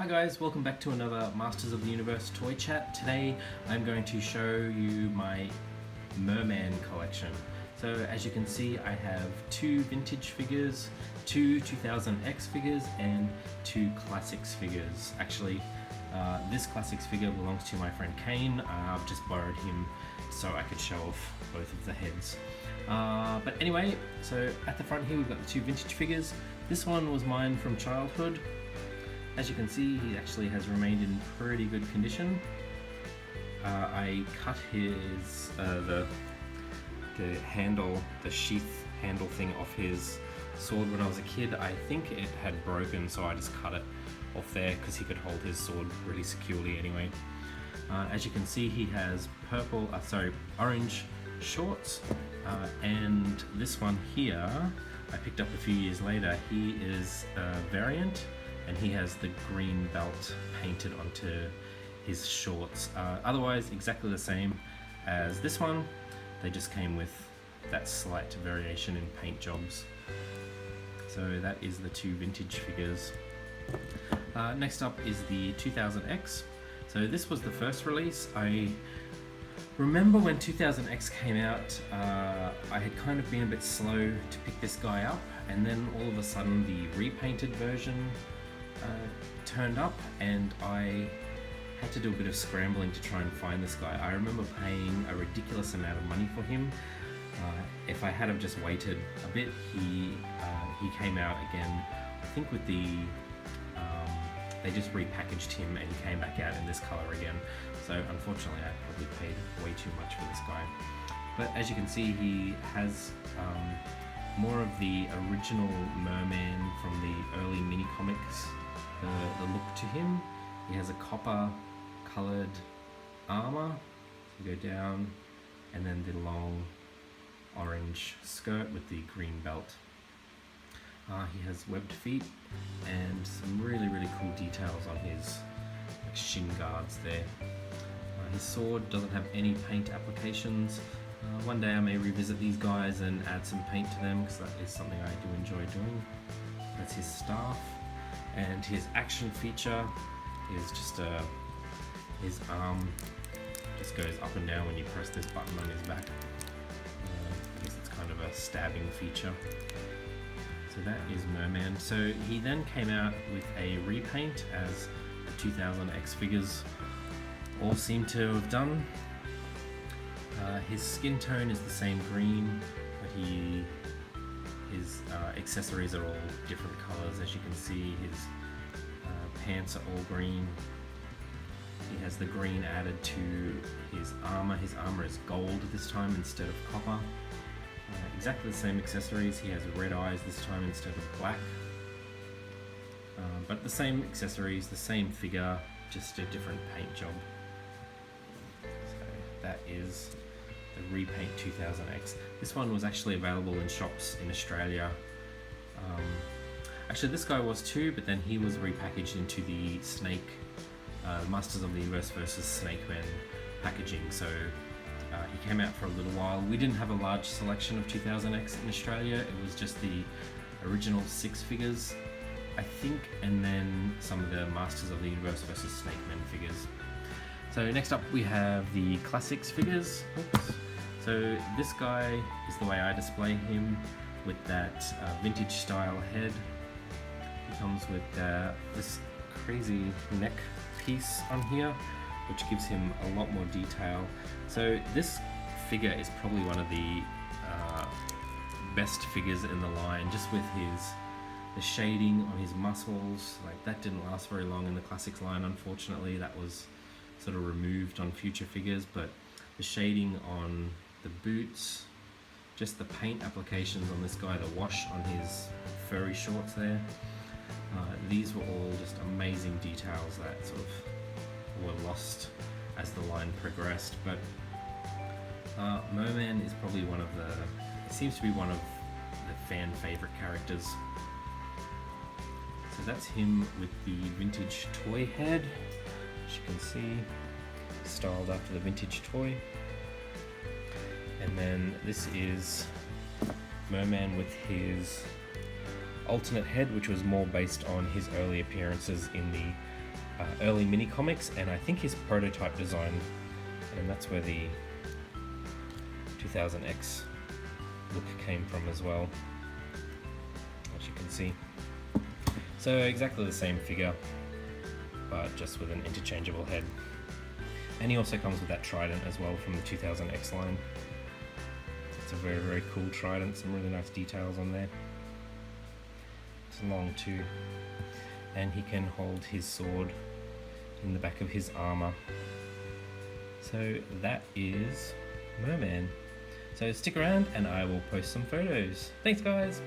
Hi guys, welcome back to another Masters of the Universe toy chat. Today I'm going to show you my Mer-Man collection. So as you can see, I have two vintage figures, two 2000X figures and two classics figures. Actually, this classics figure belongs to my friend Kane. I've just borrowed him so I could show off both of the heads. But anyway, so at the front here we've got the two vintage figures. This one was mine from childhood. As you can see, he actually has remained in pretty good condition. I cut his the handle, the sheath handle thing off his sword when I was a kid. I think it had broken, so I just cut it off there because he could hold his sword really securely anyway. As you can see, he has orange shorts, and this one here I picked up a few years later. He is a variant, and he has the green belt painted onto his shorts. Otherwise exactly the same as this one. They just came with that slight variation in paint jobs. So that is the two vintage figures. Next up is the 2000X. So this was the first release. I remember when 2000X came out, I had kind of been a bit slow to pick this guy up, and then all of a sudden the repainted version turned up, and I had to do a bit of scrambling to try and find this guy. I remember paying a ridiculous amount of money for him. If I had have just waited a bit, he came out again, I think with the they just repackaged him and he came back out in this color again. So unfortunately I probably paid way too much for this guy. But as you can see, he has more of the original Merman from the early mini comics, the look to him. He has a copper colored armor, you go down, and then the long orange skirt with the green belt. He has webbed feet and some really cool details on his shin guards there. His sword doesn't have any paint applications. One day I may revisit these guys and add some paint to them, because that is something I do enjoy doing. That's his staff, and his action feature is just his arm just goes up and down when you press this button on his back. I guess it's kind of a stabbing feature. So that is Merman. So he then came out with a repaint, as the 2000X figures all seem to have done. His skin tone is the same green, but his accessories are all different colors. As you can see, his pants are all green. He has the green added to his armor. His armor is gold this time instead of copper. Exactly the same accessories. He has red eyes this time instead of black. But the same accessories, the same figure, just a different paint job. So that is the repaint 2000X. This one was actually available in shops in Australia. Actually this guy was too, but then he was repackaged into the Snake, Masters of the Universe versus Snake Man packaging. So he came out for a little while. We didn't have a large selection of 2000X in Australia. It was just the original 6 figures, I think, and then some of the Masters of the Universe versus Snake Man figures. So next up we have the classics figures. Oops. So this guy is the way I display him, with that vintage style head. He comes with this crazy neck piece on here, which gives him a lot more detail. So this figure is probably one of the best figures in the line, just with the shading on his muscles. Like, that didn't last very long in the classics line, unfortunately. That was sort of removed on future figures, but the shading on the boots, just the paint applications on this guy, the wash on his furry shorts there, these were all just amazing details that sort of were lost as the line progressed. But Merman is probably it seems to be one of the fan favorite characters. So that's him with the vintage toy head, as you can see, styled after the vintage toy. And then this is Merman with his alternate head, which was more based on his early appearances in the early mini comics, and I think his prototype design, and that's where the 2000X look came from as well, as you can see. So exactly the same figure, but just with an interchangeable head. And he also comes with that trident as well from the 2000X line. It's a very, very cool trident, some really nice details on there. It's long too. And he can hold his sword in the back of his armor. So that is Merman. So stick around and I will post some photos. Thanks guys!